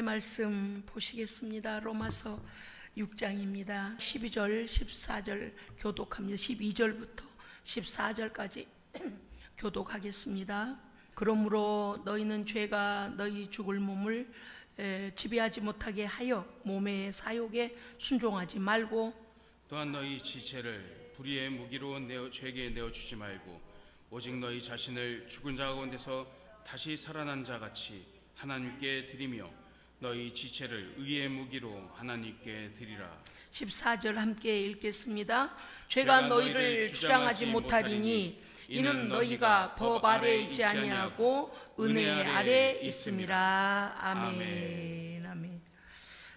하나님의 말씀 보시겠습니다. 로마서 6장입니다. 12절, 14절 교독합니다. 12절부터 14절까지 교독하겠습니다. 그러므로 너희는 죄가 너희 죽을 몸을 지배하지 못하게 하여 몸의 사욕에 순종하지 말고, 또한 너희 지체를 불의의 무기로 죄에게 내어주지 말고 오직 너희 자신을 죽은 자 가운데서 다시 살아난 자 같이 하나님께 드리며 너희 지체를 의의 무기로 하나님께 드리라. 14절 함께 읽겠습니다. 죄가 너희를 주장하지 못하리니 이는 너희가 법 아래 있지 아니하고 은혜 아래 있음이라. 아멘. 아멘.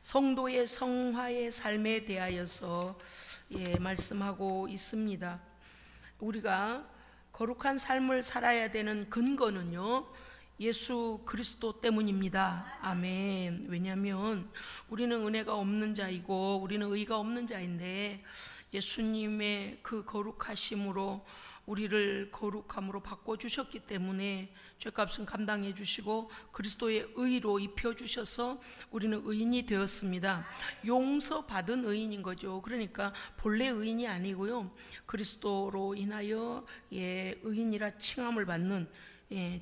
성도의 성화의 삶에 대하여서 말씀하고 있습니다. 우리가 거룩한 삶을 살아야 되는 근거는요, 예수 그리스도 때문입니다. 아멘. 왜냐하면 우리는 은혜가 없는 자이고 우리는 의가 없는 자인데 예수님의 그 거룩하심으로 우리를 거룩함으로 바꿔주셨기 때문에 죄값은 감당해 주시고 그리스도의 의로 입혀주셔서 우리는 의인이 되었습니다. 용서받은 의인인 거죠. 그러니까 본래 의인이 아니고요, 그리스도로 인하여 의인이라 칭함을 받는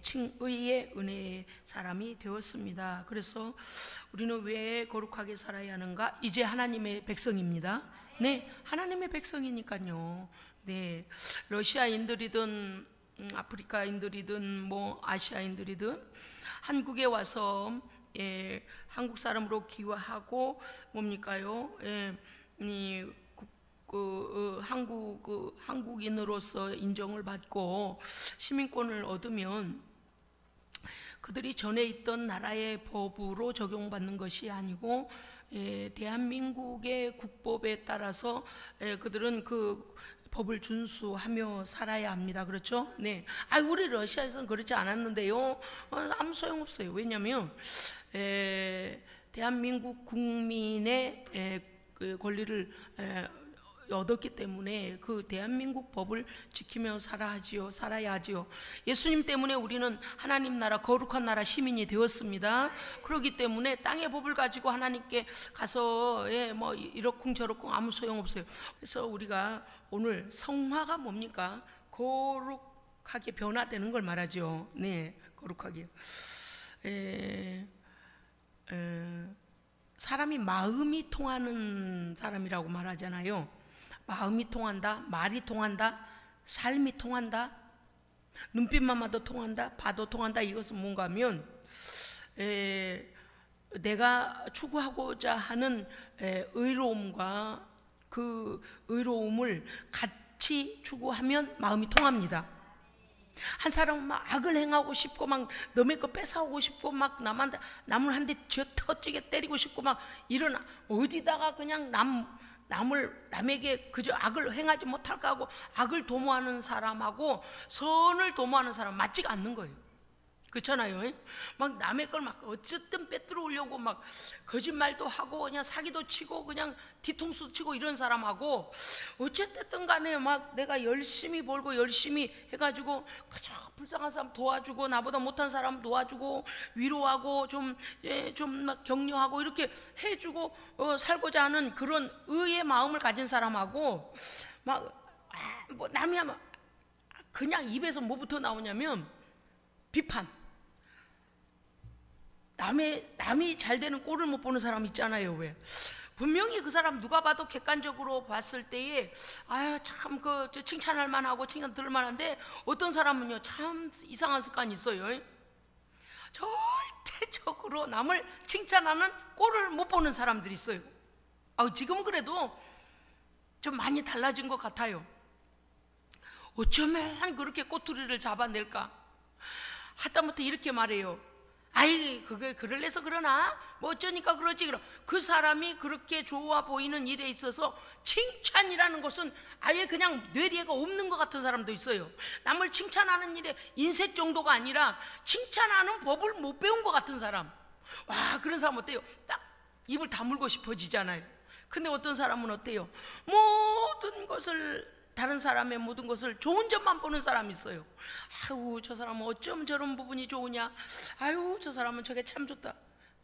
칭의의 은혜의 사람이 되었습니다. 그래서 우리는 왜 거룩하게 살아야 하는가? 이제 하나님의 백성입니다. 네, 하나님의 백성이니까요. 네, 러시아인들이든 아프리카인들이든 아시아인들이든 한국에 와서 한국 사람으로 귀화하고 한국인으로서 인정을 받고 시민권을 얻으면 그들이 전에 있던 나라의 법으로 적용받는 것이 아니고 대한민국의 국법에 따라서 그들은 그 법을 준수하며 살아야 합니다. 그렇죠? 네. 우리 러시아에서는 그렇지 않았는데요. 아무 소용없어요. 왜냐하면 대한민국 국민의 그 권리를 얻었기 때문에 그 대한민국 법을 지키며 살아야 하지요. 예수님 때문에 우리는 하나님 나라, 거룩한 나라 시민이 되었습니다. 그렇기 때문에 땅의 법을 가지고 하나님께 가서 이러쿵저러쿵 아무 소용없어요. 그래서 우리가 오늘 성화가 뭡니까? 거룩하게 변화되는 걸 말하죠. 네, 거룩하게. 사람이 마음이 통하는 사람이라고 말하잖아요. 마음이 통한다, 말이 통한다, 삶이 통한다, 눈빛만 봐도 통한다, 봐도 통한다. 이것은 뭔가 하면 내가 추구하고자 하는 의로움과 그 의로움을 같이 추구하면 마음이 통합니다. 한 사람은 막 악을 행하고 싶고 막 남의 거 뺏어오고 싶고 막 남을 한 대 쥐어 터지게 때리고 싶고 막 이런, 어디다가 그냥 남에게 그저 악을 행하지 못할까 하고 악을 도모하는 사람하고 선을 도모하는 사람 맞지가 않는 거예요. 그렇잖아요. 막 남의 걸 막 어쨌든 빼들어 오려고 막 거짓말도 하고 그냥 사기도 치고 그냥 뒤통수도 치고 이런 사람하고 어쨌든 간에 막 내가 열심히 벌고 열심히 해가지고 그저 불쌍한 사람 도와주고 나보다 못한 사람 도와주고 위로하고 좀 막 격려하고 이렇게 해주고 살고자 하는 그런 의의 마음을 가진 사람하고 남이 하면 그냥 입에서 뭐부터 나오냐면 비판. 남이 잘 되는 꼴을 못 보는 사람 있잖아요. 왜? 분명히 그 사람 누가 봐도 객관적으로 봤을 때에 참 칭찬할 만하고 칭찬 들을 만한데 어떤 사람은요 참 이상한 습관이 있어요. 절대적으로 남을 칭찬하는 꼴을 못 보는 사람들이 있어요. 지금은 그래도 좀 많이 달라진 것 같아요. 어쩌면 그렇게 꼬투리를 잡아낼까? 하다못해 이렇게 말해요. 그게 그럴래서 그러나? 어쩌니까 그러지? 그 사람이 그렇게 좋아 보이는 일에 있어서 칭찬이라는 것은 아예 그냥 뇌리에가 없는 것 같은 사람도 있어요. 남을 칭찬하는 일에 인색 정도가 아니라 칭찬하는 법을 못 배운 것 같은 사람. 그런 사람 어때요? 딱 입을 다물고 싶어지잖아요. 근데 어떤 사람은 어때요? 다른 사람의 모든 것을 좋은 점만 보는 사람이 있어요. 저 사람은 어쩜 저런 부분이 좋으냐? 저 사람은 저게 참 좋다.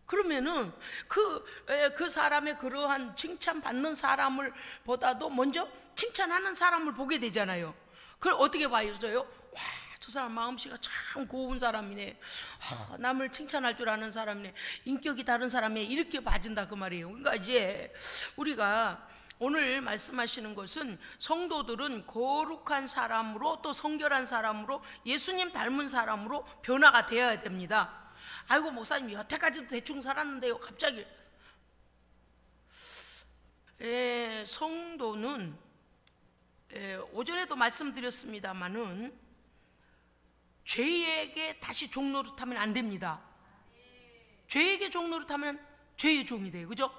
그러면은 그 사람의 그러한 칭찬받는 사람을 보다도 먼저 칭찬하는 사람을 보게 되잖아요. 그걸 어떻게 봐요? 와, 저 사람 마음씨가 참 고운 사람이네. 남을 칭찬할 줄 아는 사람이네. 인격이 다른 사람이네. 이렇게 봐준다 그 말이에요. 그러니까 이제 우리가 오늘 말씀하시는 것은 성도들은 거룩한 사람으로 또 성결한 사람으로 예수님 닮은 사람으로 변화가 되어야 됩니다. 아이고 목사님 여태까지도 대충 살았는데요 갑자기. 성도는 오전에도 말씀드렸습니다마는 죄에게 다시 종노릇하면 안 됩니다. 죄에게 종노릇하면 죄의 종이 돼요. 그죠?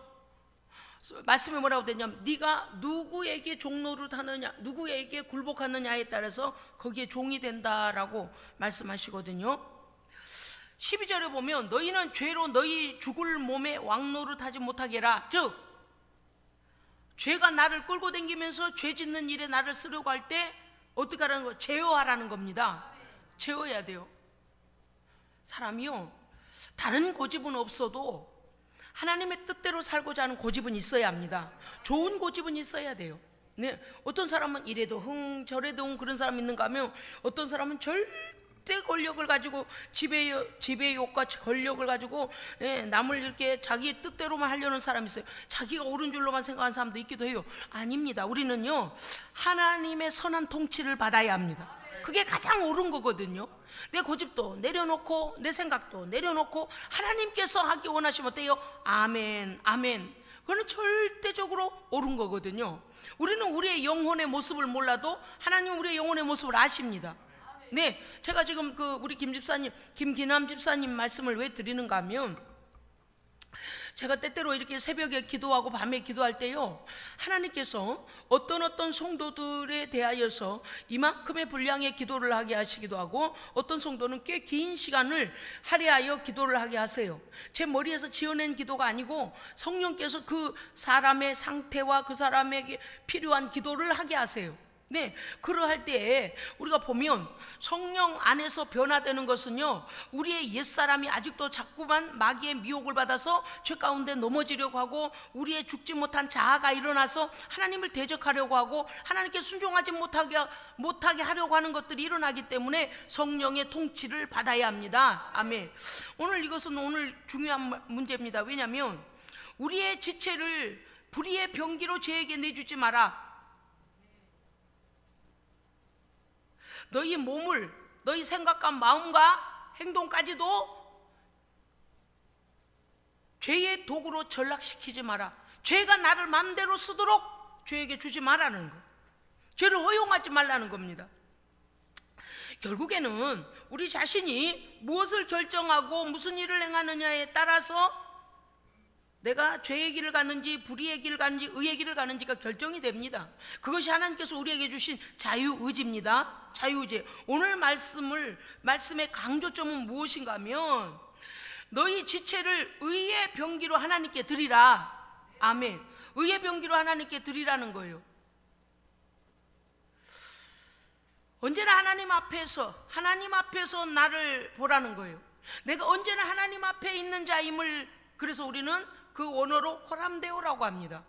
말씀이 뭐라고 되냐면 네가 누구에게 종노릇하느냐, 누구에게 굴복하느냐에 따라서 거기에 종이 된다라고 말씀하시거든요. 12절에 보면 너희는 죄로 너희 죽을 몸에 왕노릇하지 못하게 하라. 즉 죄가 나를 끌고 다니면서 죄 짓는 일에 나를 쓰려고 할 때 어떻게 하라는 거예요? 제어하라는 겁니다. 제어해야 돼요. 사람이요 다른 고집은 없어도 하나님의 뜻대로 살고자 하는 고집은 있어야 합니다. 좋은 고집은 있어야 돼요. 네, 어떤 사람은 이래도 흥 저래도 흥 그런 사람이 있는가 하면 어떤 사람은 절대 권력을 가지고 지배욕과 권력을 가지고 남을 이렇게 자기 뜻대로만 하려는 사람이 있어요. 자기가 옳은 줄로만 생각하는 사람도 있기도 해요. 아닙니다. 우리는요 하나님의 선한 통치를 받아야 합니다. 그게 가장 옳은 거거든요. 내 고집도 내려놓고 내 생각도 내려놓고 하나님께서 하기 원하시면 어때요? 아멘 아멘. 그거는 절대적으로 옳은 거거든요. 우리는 우리의 영혼의 모습을 몰라도 하나님은 우리의 영혼의 모습을 아십니다. 네, 제가 지금 우리 김기남 집사님 말씀을 왜 드리는가 하면 제가 때때로 이렇게 새벽에 기도하고 밤에 기도할 때요 하나님께서 어떤 성도들에 대하여서 이만큼의 분량의 기도를 하게 하시기도 하고 어떤 성도는 꽤 긴 시간을 할애하여 기도를 하게 하세요. 제 머리에서 지어낸 기도가 아니고 성령께서 그 사람의 상태와 그 사람에게 필요한 기도를 하게 하세요. 네, 그러할 때에 우리가 보면 성령 안에서 변화되는 것은요 우리의 옛사람이 아직도 자꾸만 마귀의 미혹을 받아서 죄 가운데 넘어지려고 하고 우리의 죽지 못한 자아가 일어나서 하나님을 대적하려고 하고 하나님께 순종하지 못하게 하려고 하는 것들이 일어나기 때문에 성령의 통치를 받아야 합니다. 아멘. 이것은 오늘 중요한 문제입니다. 왜냐하면 우리의 지체를 불의의 병기로 죄에게 내주지 마라. 너희 몸을 너희 생각과 마음과 행동까지도 죄의 도구로 전락시키지 마라. 죄가 나를 마음대로 쓰도록 죄에게 주지 말라는 거. 죄를 허용하지 말라는 겁니다. 결국에는 우리 자신이 무엇을 결정하고 무슨 일을 행하느냐에 따라서 내가 죄의 길을 가는지 불의의 길을 가는지 의의 길을 가는지가 결정이 됩니다. 그것이 하나님께서 우리에게 주신 자유의지입니다. 자유의지. 오늘 말씀의 강조점은 무엇인가 하면 너희 지체를 의의 병기로 하나님께 드리라. 아멘. 의의 병기로 하나님께 드리라는 거예요. 언제나 하나님 앞에서 나를 보라는 거예요. 내가 언제나 하나님 앞에 있는 자임을, 그래서 우리는 그 원어로 코람데오라고 합니다.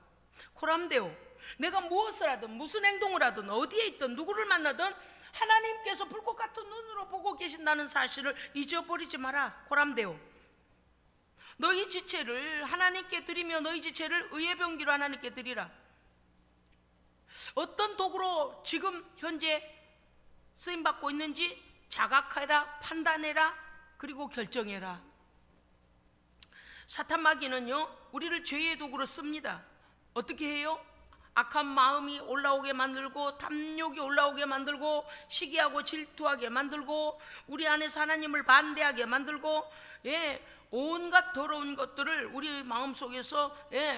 코람데오. 내가 무엇을 하든 무슨 행동을 하든 어디에 있든 누구를 만나든 하나님께서 불꽃 같은 눈으로 보고 계신다는 사실을 잊어버리지 마라. 코람데오. 너희 지체를 하나님께 드리며 너희 지체를 의의 병기로 하나님께 드리라. 어떤 도구로 지금 현재 쓰임받고 있는지 자각해라, 판단해라, 그리고 결정해라. 사탄 마귀는요 우리를 죄의 도구로 씁니다. 어떻게 해요? 악한 마음이 올라오게 만들고 탐욕이 올라오게 만들고 시기하고 질투하게 만들고 우리 안에서 하나님을 반대하게 만들고 온갖 더러운 것들을 우리 마음속에서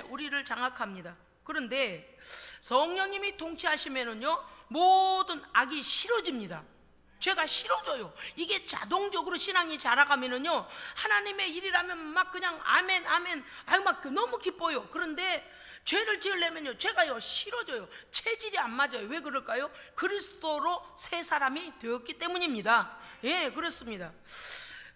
우리를 장악합니다. 그런데 성령님이 통치하시면은요 모든 악이 싫어집니다. 죄가 싫어져요. 이게 자동적으로 신앙이 자라가면은요 하나님의 일이라면 막 그냥 아멘 아멘 막 너무 기뻐요. 그런데 죄를 지으려면요 죄가요 싫어져요. 체질이 안 맞아요. 왜 그럴까요? 그리스도로 새 사람이 되었기 때문입니다. 예, 그렇습니다.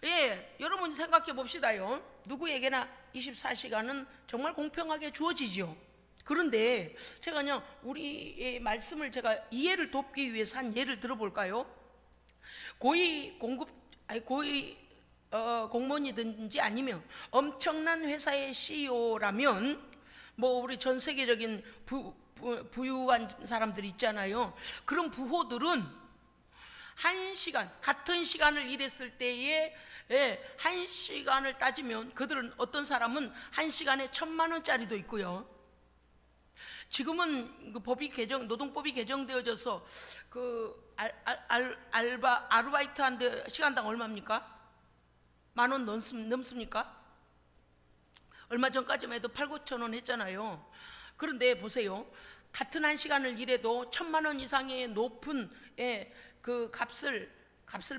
예, 여러분이 생각해 봅시다요. 누구에게나 24시간은 정말 공평하게 주어지죠. 그런데 제가 그냥 우리의 말씀을 제가 이해를 돕기 위해서 한 예를 들어볼까요? 고위 공무원이든지 아니면 엄청난 회사의 CEO라면 뭐 우리 전 세계적인 부유한 사람들 있잖아요. 그런 부호들은 같은 시간을 일했을 때에 1시간을 따지면 그들은 어떤 사람은 1시간에 1,000만 원짜리도 있고요. 지금은 그 노동법이 개정되어져서 그 아르바이트 한데 시간당 얼마입니까? 10,000원 넘습니까? 얼마 전까지만 해도 8,000, 9,000원 했잖아요. 그런데 보세요. 같은 1시간을 일해도 1,000만 원 이상의 높은 그 값을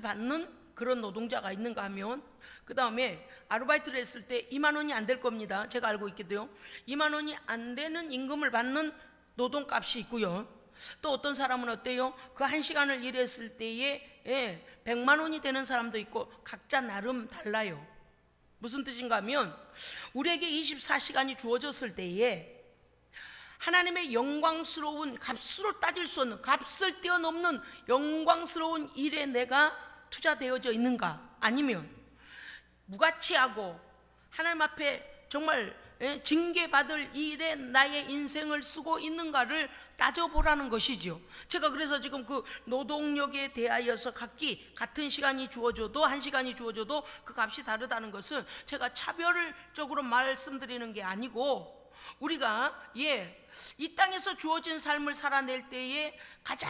받는 그런 노동자가 있는가 하면, 그 다음에 아르바이트를 했을 때 2만 원이 안 될 겁니다. 제가 알고 있기도요. 2만 원이 안 되는 임금을 받는 노동값이 있고요. 또 어떤 사람은 어때요? 그 1시간을 일했을 때에 100만 원이 되는 사람도 있고, 각자 나름 달라요. 무슨 뜻인가 하면, 우리에게 24시간이 주어졌을 때에 하나님의 영광스러운, 값으로 따질 수 없는, 값을 뛰어넘는 영광스러운 일에 내가 투자되어져 있는가, 아니면 무가치하고 하나님 앞에 정말 징계받을 일에 나의 인생을 쓰고 있는가를 따져보라는 것이죠. 제가 그래서 지금 그 노동력에 대하여서 각기 같은 시간이 주어져도, 1시간이 주어져도 그 값이 다르다는 것은 제가 차별적으로 말씀드리는 게 아니고, 우리가 이 땅에서 주어진 삶을 살아낼 때에 가장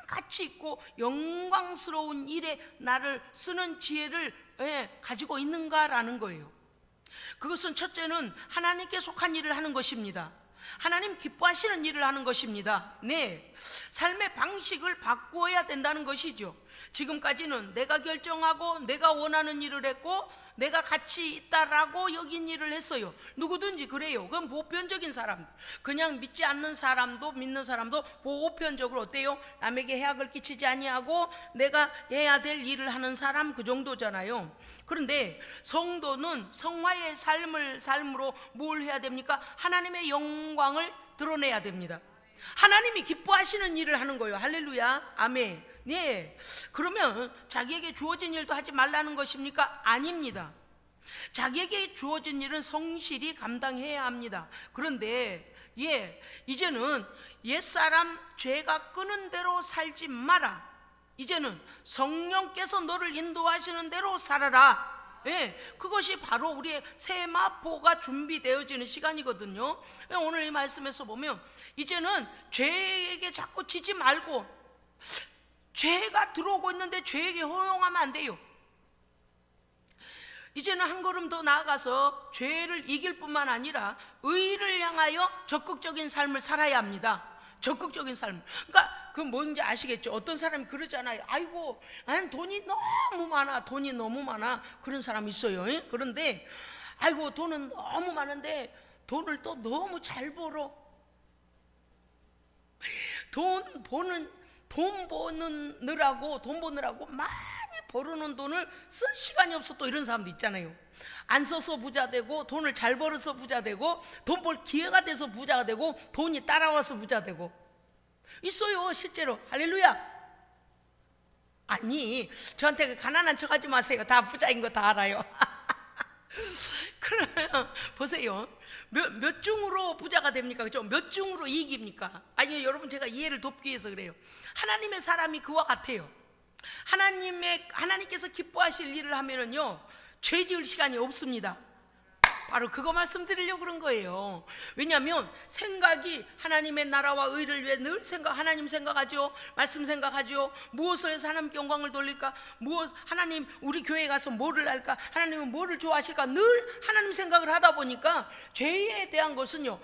가치 있고 영광스러운 일에 나를 쓰는 지혜를 가지고 있는가라는 거예요. 그것은 첫째는 하나님께 속한 일을 하는 것입니다. 하나님 기뻐하시는 일을 하는 것입니다. 네, 삶의 방식을 바꾸어야 된다는 것이죠. 지금까지는 내가 결정하고 내가 원하는 일을 했고 내가 가치 있다라고 여긴 일을 했어요. 누구든지 그래요. 그건 보편적인 사람들, 그냥 믿지 않는 사람도 믿는 사람도 보편적으로 어때요? 남에게 해악을 끼치지 아니하고 내가 해야 될 일을 하는 사람, 그 정도잖아요. 그런데 성도는 성화의 삶으로 뭘 해야 됩니까? 하나님의 영광을 드러내야 됩니다. 하나님이 기뻐하시는 일을 하는 거예요. 할렐루야, 아멘. 네, 그러면 자기에게 주어진 일도 하지 말라는 것입니까? 아닙니다. 자기에게 주어진 일은 성실히 감당해야 합니다. 그런데 이제는 옛사람 죄가 끄는 대로 살지 마라. 이제는 성령께서 너를 인도하시는 대로 살아라. 그것이 바로 우리의 세마포가 준비되어지는 시간이거든요. 오늘 이 말씀에서 보면 이제는 죄에게 자꾸 지지 말고, 죄가 들어오고 있는데 죄에게 허용하면 안 돼요. 이제는 한 걸음 더 나아가서 죄를 이길 뿐만 아니라 의를 향하여 적극적인 삶을 살아야 합니다. 적극적인 삶. 그러니까 그 뭔지 아시겠죠? 어떤 사람이 그러잖아요. 아이고, 난 돈이 너무 많아. 그런 사람 있어요. 그런데 아이고, 돈은 너무 많은데 돈을 또 너무 잘 벌어. 돈 버느라고 많이 벌어놓은 돈을 쓸 시간이 없어. 또 이런 사람도 있잖아요. 안 써서 부자 되고, 돈을 잘 벌어서 부자 되고, 돈 벌 기회가 돼서 부자가 되고, 돈이 따라와서 부자 되고 있어요, 실제로. 할렐루야. 아니, 저한테 가난한 척 하지 마세요. 다 부자인 거 다 알아요. 그러면 보세요. 몇 중으로 부자가 됩니까? 그죠? 몇 중으로 이익입니까? 아니요, 여러분, 제가 이해를 돕기 위해서 그래요. 하나님의 사람이 그와 같아요. 하나님께서 기뻐하실 일을 하면은요, 죄 지을 시간이 없습니다. 바로 그거 말씀드리려고 그런 거예요. 왜냐하면 생각이 하나님의 나라와 의를 위해 늘 하나님 생각하죠. 말씀 생각하죠. 무엇을 해서 하나님께 영광을 돌릴까? 하나님, 우리 교회에 가서 뭐를 할까? 하나님은 뭐를 좋아하실까? 늘 하나님 생각을 하다 보니까 죄에 대한 것은요,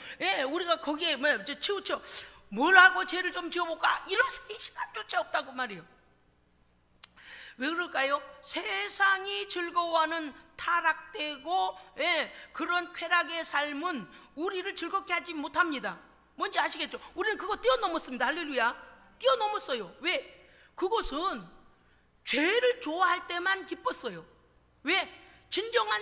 우리가 거기에 치우쳐 뭘 하고 죄를 좀 지어볼까? 이럴 시간조차 없다고 말이에요. 왜 그럴까요? 세상이 즐거워하는 타락되고 그런 쾌락의 삶은 우리를 즐겁게 하지 못합니다. 뭔지 아시겠죠? 우리는 그거 뛰어넘었습니다. 할렐루야. 뛰어넘었어요. 왜? 그것은 죄를 좋아할 때만 기뻤어요. 왜? 진정한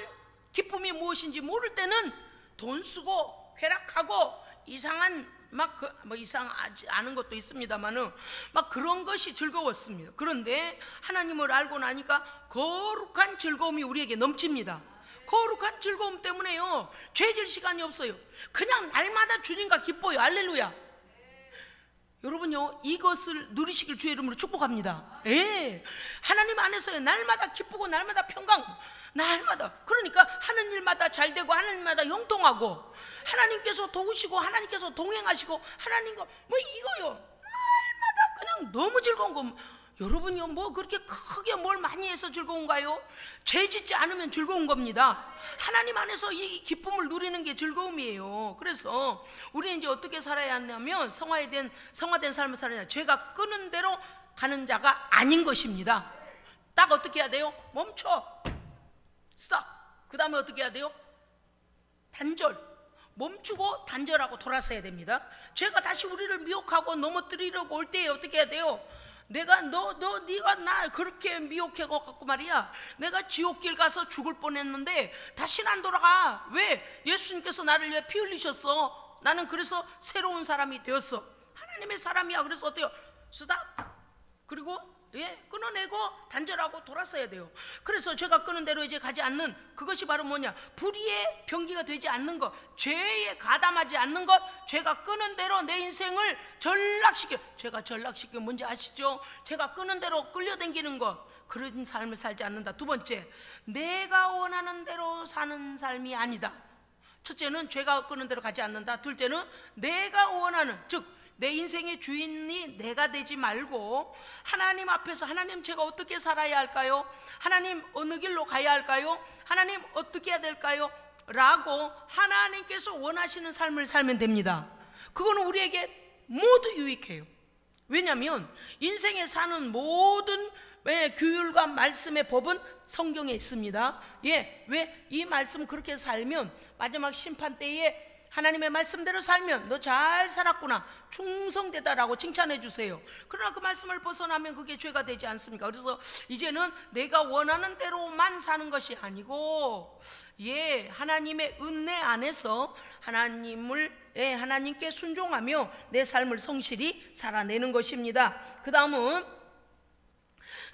기쁨이 무엇인지 모를 때는 돈 쓰고 쾌락하고 이상한 뭐 이상하지 않은 것도 있습니다만은 막 그런 것이 즐거웠습니다. 그런데 하나님을 알고 나니까 거룩한 즐거움이 우리에게 넘칩니다. 거룩한 즐거움 때문에요, 죄질 시간이 없어요. 그냥 날마다 주님과 기뻐요. 할렐루야. 여러분요, 이것을 누리시길 주의 이름으로 축복합니다. 예, 하나님 안에서요, 날마다 기쁘고 날마다 평강, 날마다. 그러니까 하는 일마다 잘 되고 하는 일마다 형통하고, 하나님께서 도우시고 하나님께서 동행하시고, 하나님과 뭐 이거요, 날마다 그냥 너무 즐거운 거. 여러분요, 뭐 그렇게 크게 뭘 많이 해서 즐거운가요? 죄 짓지 않으면 즐거운 겁니다. 하나님 안에서 이 기쁨을 누리는 게 즐거움이에요. 그래서 우리는 이제 어떻게 살아야 하냐면, 성화된 삶을 살아야, 죄가 끄는 대로 가는 자가 아닌 것입니다. 딱 어떻게 해야 돼요? 멈춰, 스톱. 그 다음에 어떻게 해야 돼요? 단절. 멈추고 단절하고 돌아서야 됩니다. 죄가 다시 우리를 미혹하고 넘어뜨리려고 올 때에 어떻게 해야 돼요? 네가 나 그렇게 미혹해 갖고 말이야, 내가 지옥길 가서 죽을 뻔했는데 다시는 안 돌아가. 왜? 예수님께서 나를 위해 피 흘리셨어. 나는 그래서 새로운 사람이 되었어. 하나님의 사람이야. 그래서 어때요? 스탑. 그리고 끊어내고 단절하고 돌아서야 돼요. 그래서 죄가 끄는 대로 이제 가지 않는 그것이 바로 뭐냐? 불의의 병기가 되지 않는 것, 죄에 가담하지 않는 것. 죄가 끄는 대로 내 인생을 전락시켜. 죄가 전락시켜 뭔지 아시죠? 죄가 끄는 대로 끌려다니는 것, 그런 삶을 살지 않는다. 두 번째, 내가 원하는 대로 사는 삶이 아니다. 첫째는 죄가 끄는 대로 가지 않는다. 둘째는 내가 원하는, 즉 내 인생의 주인이 내가 되지 말고, 하나님 앞에서 하나님, 제가 어떻게 살아야 할까요? 하나님, 어느 길로 가야 할까요? 하나님, 어떻게 해야 될까요? 라고 하나님께서 원하시는 삶을 살면 됩니다. 그거는 우리에게 모두 유익해요. 왜냐하면 인생에 사는 모든 규율과 말씀의 법은 성경에 있습니다. 왜? 이 말씀 그렇게 살면 마지막 심판 때에 하나님의 말씀대로 살면 너 잘 살았구나, 충성되다라고 칭찬해 주세요. 그러나 그 말씀을 벗어나면 그게 죄가 되지 않습니까? 그래서 이제는 내가 원하는 대로만 사는 것이 아니고, 하나님의 은혜 안에서 하나님께 순종하며 내 삶을 성실히 살아내는 것입니다. 그 다음은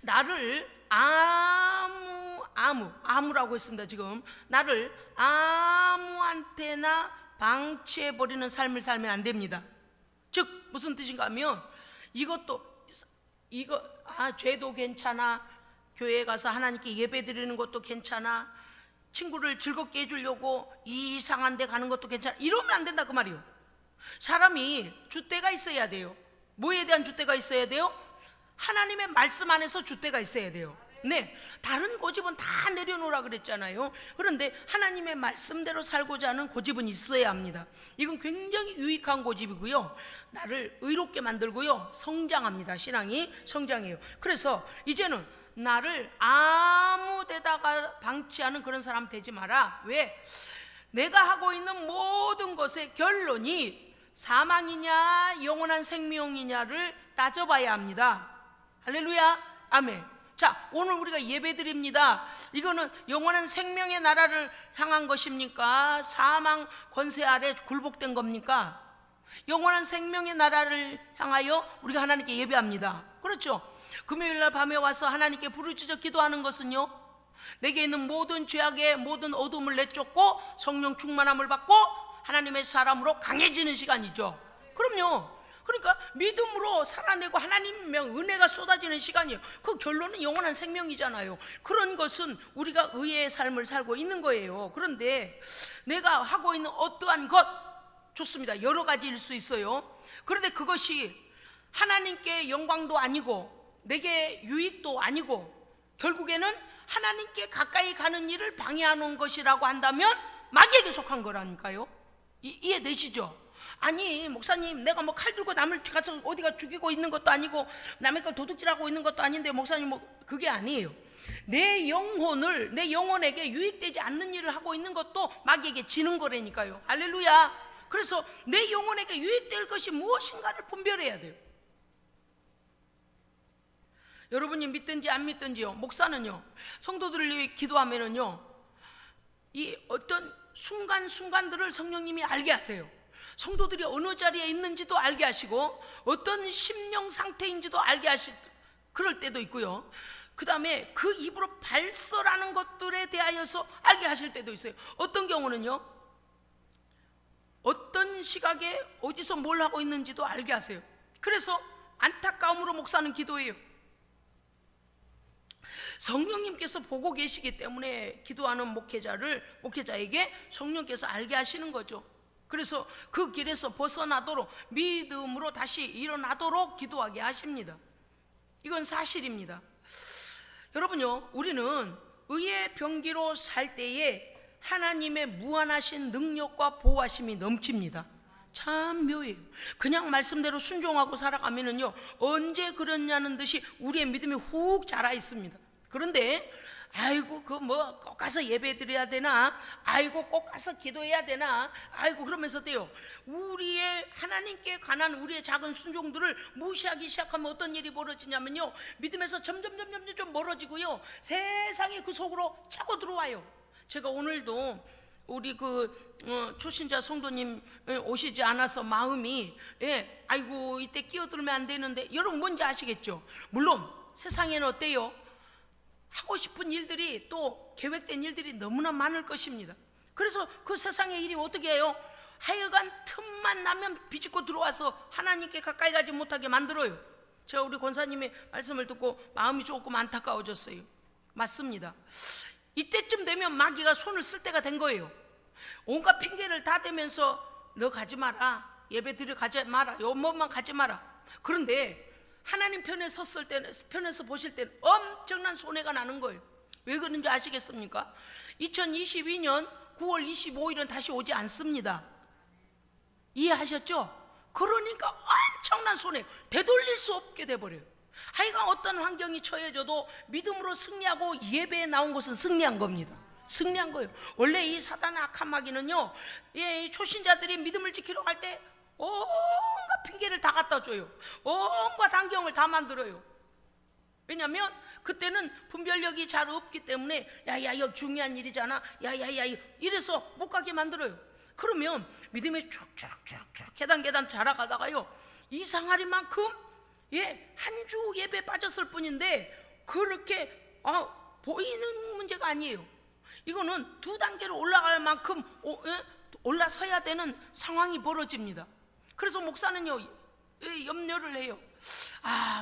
나를 아무라고 했습니다. 지금 나를 아무한테나 방치해버리는 삶을 살면 안 됩니다. 즉 무슨 뜻인가 하면, 죄도 괜찮아, 교회에 가서 하나님께 예배 드리는 것도 괜찮아, 친구를 즐겁게 해주려고 이상한 데 가는 것도 괜찮아, 이러면 안 된다 그 말이에요. 사람이 줏대가 있어야 돼요. 뭐에 대한 줏대가 있어야 돼요? 하나님의 말씀 안에서 줏대가 있어야 돼요. 네, 다른 고집은 다 내려놓으라 그랬잖아요. 그런데 하나님의 말씀대로 살고자 하는 고집은 있어야 합니다. 이건 굉장히 유익한 고집이고요, 나를 의롭게 만들고요, 성장합니다. 신앙이 성장해요. 그래서 이제는 나를 아무 데다가 방치하는 그런 사람 되지 마라. 왜? 내가 하고 있는 모든 것의 결론이 사망이냐 영원한 생명이냐를 따져봐야 합니다. 할렐루야, 아멘. 자, 오늘 우리가 예배 드립니다. 이거는 영원한 생명의 나라를 향한 것입니까? 사망 권세 아래 굴복된 겁니까? 영원한 생명의 나라를 향하여 우리가 하나님께 예배합니다. 그렇죠? 금요일날 밤에 와서 하나님께 부르짖어 기도하는 것은요, 내게 있는 모든 죄악의 모든 어둠을 내쫓고 성령 충만함을 받고 하나님의 사람으로 강해지는 시간이죠. 그럼요. 그러니까 믿음으로 살아내고 하나님의 은혜가 쏟아지는 시간이에요. 그 결론은 영원한 생명이잖아요. 그런 것은 우리가 의의 삶을 살고 있는 거예요. 그런데 내가 하고 있는 어떠한 것, 좋습니다. 여러 가지일 수 있어요. 그런데 그것이 하나님께 영광도 아니고 내게 유익도 아니고 결국에는 하나님께 가까이 가는 일을 방해하는 것이라고 한다면 마귀에게 속한 거라니까요. 이해되시죠? 아니 목사님, 내가 뭐 칼 들고 남을 가서 어디가 죽이고 있는 것도 아니고 남의 걸 도둑질하고 있는 것도 아닌데 목사님, 뭐 그게 아니에요. 내 영혼에게 유익되지 않는 일을 하고 있는 것도 마귀에게 지는 거라니까요. 할렐루야. 그래서 내 영혼에게 유익될 것이 무엇인가를 분별해야 돼요. 여러분이 믿든지 안 믿든지요, 목사는요, 성도들을 위해 기도하면은요, 이 어떤 순간순간들을 성령님이 알게 하세요. 성도들이 어느 자리에 있는지도 알게 하시고 어떤 심령 상태인지도 알게 하시, 그럴 때도 있고요. 그 다음에 그 입으로 발설하는 것들에 대하여서 알게 하실 때도 있어요. 어떤 경우는요, 어떤 시각에 어디서 뭘 하고 있는지도 알게 하세요. 그래서 안타까움으로 목사는 기도해요. 성령님께서 보고 계시기 때문에 기도하는 목회자에게 성령께서 알게 하시는 거죠. 그래서 그 길에서 벗어나도록, 믿음으로 다시 일어나도록 기도하게 하십니다. 이건 사실입니다. 여러분요, 우리는 의의 병기로 살 때에 하나님의 무한하신 능력과 보호하심이 넘칩니다. 참 묘해요. 그냥 말씀대로 순종하고 살아가면은요, 언제 그랬냐는 듯이 우리의 믿음이 훅 자라 있습니다. 그런데 아이고 그 뭐 꼭 가서 예배 드려야 되나, 아이고 꼭 가서 기도해야 되나, 아이고 그러면서도요, 우리의 하나님께 관한 우리의 작은 순종들을 무시하기 시작하면 어떤 일이 벌어지냐면요, 믿음에서 점점 멀어지고요, 세상이 그 속으로 차고 들어와요. 제가 오늘도 우리 초신자 성도님 오시지 않아서 마음이, 아이고 이때 끼어들면 안 되는데, 여러분 뭔지 아시겠죠? 물론 세상에는 어때요? 하고 싶은 일들이, 또 계획된 일들이 너무나 많을 것입니다. 그래서 그 세상의 일이 어떻게 해요? 하여간 틈만 나면 비집고 들어와서 하나님께 가까이 가지 못하게 만들어요. 제가 우리 권사님의 말씀을 듣고 마음이 조금 안타까워졌어요. 맞습니다. 이때쯤 되면 마귀가 손을 쓸 때가 된 거예요. 온갖 핑계를 다 대면서 너 가지 마라, 예배 드려 가지 마라, 요 몸만 가지 마라. 그런데 하나님 편에 섰을 때는, 편에서 보실 때는 엄청난 손해가 나는 거예요. 왜 그런지 아시겠습니까? 2022년 9월 25일은 다시 오지 않습니다. 이해하셨죠? 그러니까 엄청난 손해, 되돌릴 수 없게 돼버려요. 하여간 어떤 환경이 처해져도 믿음으로 승리하고 예배에 나온 것은 승리한 겁니다. 승리한 거예요. 원래 이 사단의 악한 마귀는요, 초신자들이 믿음을 지키러 갈 때 온갖 핑계를 다 갖다 줘요. 온갖 환경을 다 만들어요. 왜냐하면 그때는 분별력이 잘 없기 때문에, 야야 이거 중요한 일이잖아, 야야야 이래서 못 가게 만들어요. 그러면 믿음이 쭉쭉쭉쭉 계단 자라가다가요, 이상하리만큼 한 주 예배 빠졌을 뿐인데 그렇게 보이는 문제가 아니에요. 이거는 2단계로 올라갈 만큼 올라서야 되는 상황이 벌어집니다. 그래서 목사는요, 염려를 해요.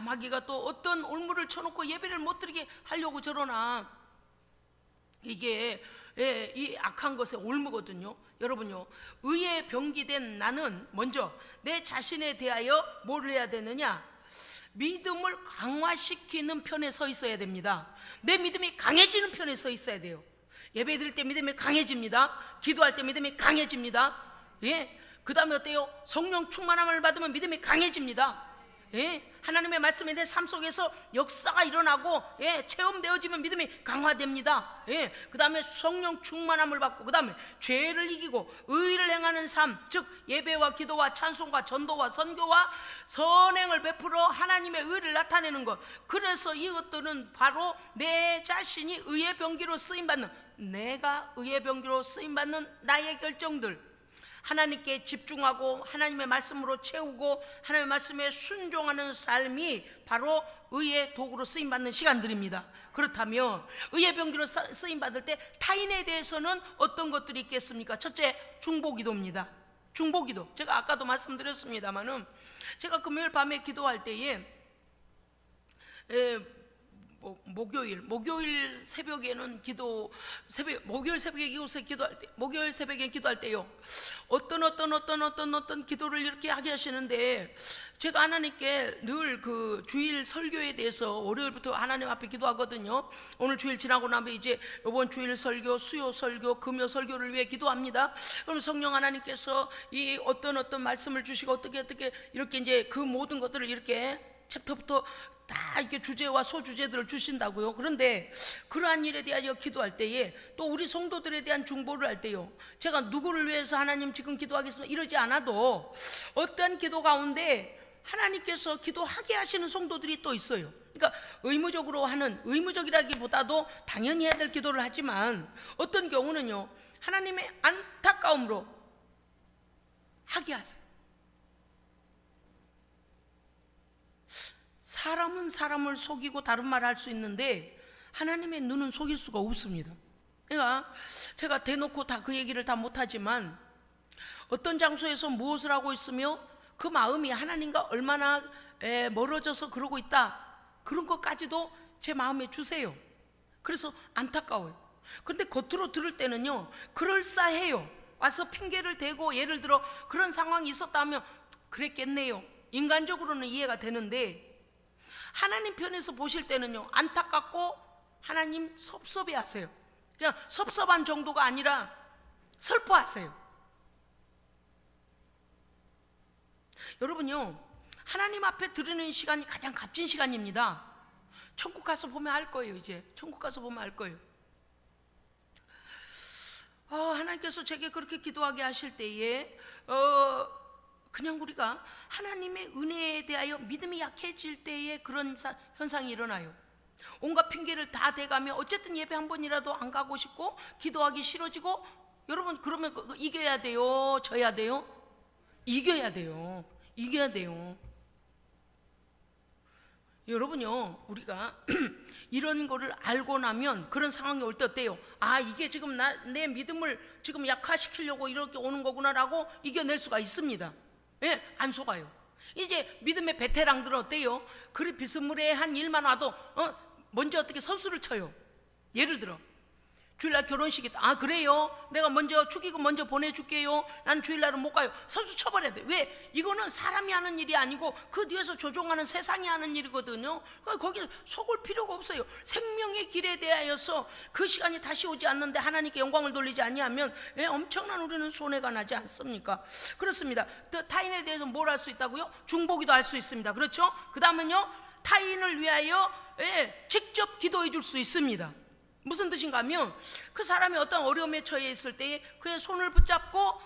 마귀가 또 어떤 올무를 쳐놓고 예배를 못 드리게 하려고 저러나. 이게 이 악한 것의 올무거든요. 여러분요, 의에 병기된 나는 먼저 내 자신에 대하여 뭘 해야 되느냐? 믿음을 강화시키는 편에 서 있어야 됩니다. 내 믿음이 강해지는 편에 서 있어야 돼요. 예배 드릴 때 믿음이 강해집니다. 기도할 때 믿음이 강해집니다. 그 다음에 어때요? 성령 충만함을 받으면 믿음이 강해집니다. 하나님의 말씀이 내 삶 속에서 역사가 일어나고 체험되어지면 믿음이 강화됩니다. 그 다음에 성령 충만함을 받고, 그 다음에 죄를 이기고 의를 행하는 삶, 즉 예배와 기도와 찬송과 전도와 선교와 선행을 베풀어 하나님의 의를 나타내는 것. 그래서 이것들은 바로 내 자신이 의의 병기로 쓰임받는, 내가 의의 병기로 쓰임받는 나의 결정들, 하나님께 집중하고 하나님의 말씀으로 채우고 하나님의 말씀에 순종하는 삶이 바로 의의 도구로 쓰임받는 시간들입니다. 그렇다면 의의 병기로 쓰임받을 때 타인에 대해서는 어떤 것들이 있겠습니까? 첫째, 중보기도입니다. 중보기도. 제가 아까도 말씀드렸습니다마는, 제가 금요일 밤에 기도할 때에 목요일 새벽에는 목요일 새벽에 기도할 때, 목요일 새벽에 기도할 때요, 어떤 기도를 이렇게 하게 하시는데, 제가 하나님께 늘 그 주일 설교에 대해서 월요일부터 하나님 앞에 기도하거든요. 오늘 주일 지나고 나면 이제 이번 주일 설교, 수요 설교, 금요 설교를 위해 기도합니다. 그럼 성령 하나님께서 이 어떤 말씀을 주시고 어떻게 이렇게 이제 그 모든 것들을 이렇게 챕터부터 다 이렇게 주제와 소주제들을 주신다고요. 그런데 그러한 일에 대하여 기도할 때에, 또 우리 성도들에 대한 중보를 할 때요, 제가 누구를 위해서 하나님 지금 기도하겠습니다 이러지 않아도 어떤 기도 가운데 하나님께서 기도하게 하시는 성도들이 또 있어요. 그러니까 의무적으로 하는, 의무적이라기보다도 당연히 해야 될 기도를 하지만 어떤 경우는요, 하나님의 안타까움으로 하게 하세요. 사람은 사람을 속이고 다른 말을 할 수 있는데 하나님의 눈은 속일 수가 없습니다. 그러니까 제가 대놓고 다 그 얘기를 다 못하지만 어떤 장소에서 무엇을 하고 있으며 그 마음이 하나님과 얼마나 멀어져서 그러고 있다, 그런 것까지도 제 마음에 주세요. 그래서 안타까워요. 그런데 겉으로 들을 때는요, 그럴싸해요. 와서 핑계를 대고 예를 들어 그런 상황이 있었다면 그랬겠네요, 인간적으로는 이해가 되는데, 하나님 편에서 보실 때는요, 안타깝고 하나님 섭섭해 하세요. 그냥 섭섭한 정도가 아니라 슬퍼하세요. 여러분요, 하나님 앞에 드리는 시간이 가장 값진 시간입니다. 천국 가서 보면 알 거예요. 이제 천국 가서 보면 알 거예요. 하나님께서 제게 그렇게 기도하게 하실 때에 그냥 우리가 하나님의 은혜에 대하여 믿음이 약해질 때에 그런 현상이 일어나요. 온갖 핑계를 다 대가며 어쨌든 예배 한 번이라도 안 가고 싶고 기도하기 싫어지고, 여러분 그러면 이겨야 돼요, 져야 돼요? 이겨야 돼요. 이겨야 돼요. 여러분요, 우리가 이런 거를 알고 나면 그런 상황이 올 때 어때요? 이게 지금 내 믿음을 지금 약화시키려고 이렇게 오는 거구나라고 이겨낼 수가 있습니다. 예, 안 속아요. 이제 믿음의 베테랑들은 어때요? 그리 비스무리한 일만 와도 먼저 어떻게 선수를 쳐요. 예를 들어 주일날 결혼식이다. 그래요? 내가 먼저 축의금 먼저 보내줄게요. 난 주일날은 못 가요. 선수 쳐버려야 돼. 왜? 이거는 사람이 하는 일이 아니고 그 뒤에서 조종하는 세상이 하는 일이거든요. 거기 속을 필요가 없어요. 생명의 길에 대하여서 그 시간이 다시 오지 않는데 하나님께 영광을 돌리지 아니하면 엄청난 우리는 손해가 나지 않습니까? 그렇습니다. 타인에 대해서 뭘 할 수 있다고요? 중보기도 할 수 있습니다. 그렇죠? 그 다음은요, 타인을 위하여 직접 기도해 줄 수 있습니다. 무슨 뜻인가 하면 그 사람이 어떤 어려움에 처해 있을 때에 그의 손을 붙잡고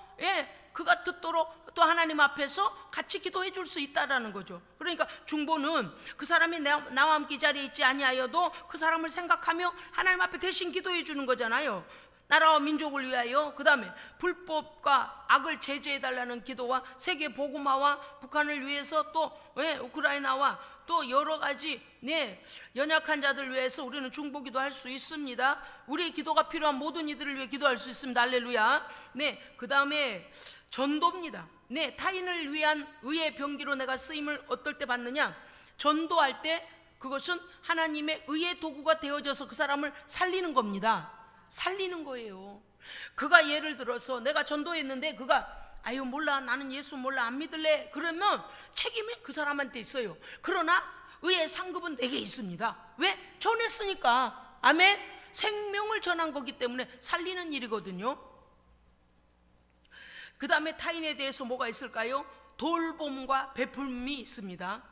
그가 듣도록 또 하나님 앞에서 같이 기도해 줄 수 있다라는 거죠. 그러니까 중보는 그 사람이 나와 함께 이 자리에 있지 아니하여도 그 사람을 생각하며 하나님 앞에 대신 기도해 주는 거잖아요. 나라와 민족을 위하여, 그 다음에 불법과 악을 제재해 달라는 기도와 세계 복음화와 북한을 위해서 또 우크라이나와 또 여러 가지 연약한 자들 위해서 우리는 중보기도 할 수 있습니다. 우리의 기도가 필요한 모든 이들을 위해 기도할 수 있습니다. 할렐루야. 그 다음에 전도입니다. 타인을 위한 의의 병기로 내가 쓰임을 어떨 때 받느냐? 전도할 때 그것은 하나님의 의의 도구가 되어져서 그 사람을 살리는 겁니다. 살리는 거예요. 그가 예를 들어서 내가 전도했는데 그가 몰라, 나는 예수 몰라, 안 믿을래, 그러면 책임이 그 사람한테 있어요. 그러나 의의 상급은 내게 있습니다. 왜? 전했으니까. 아멘. 생명을 전한 거기 때문에 살리는 일이거든요. 그 다음에 타인에 대해서 뭐가 있을까요? 돌봄과 베풀음이 있습니다.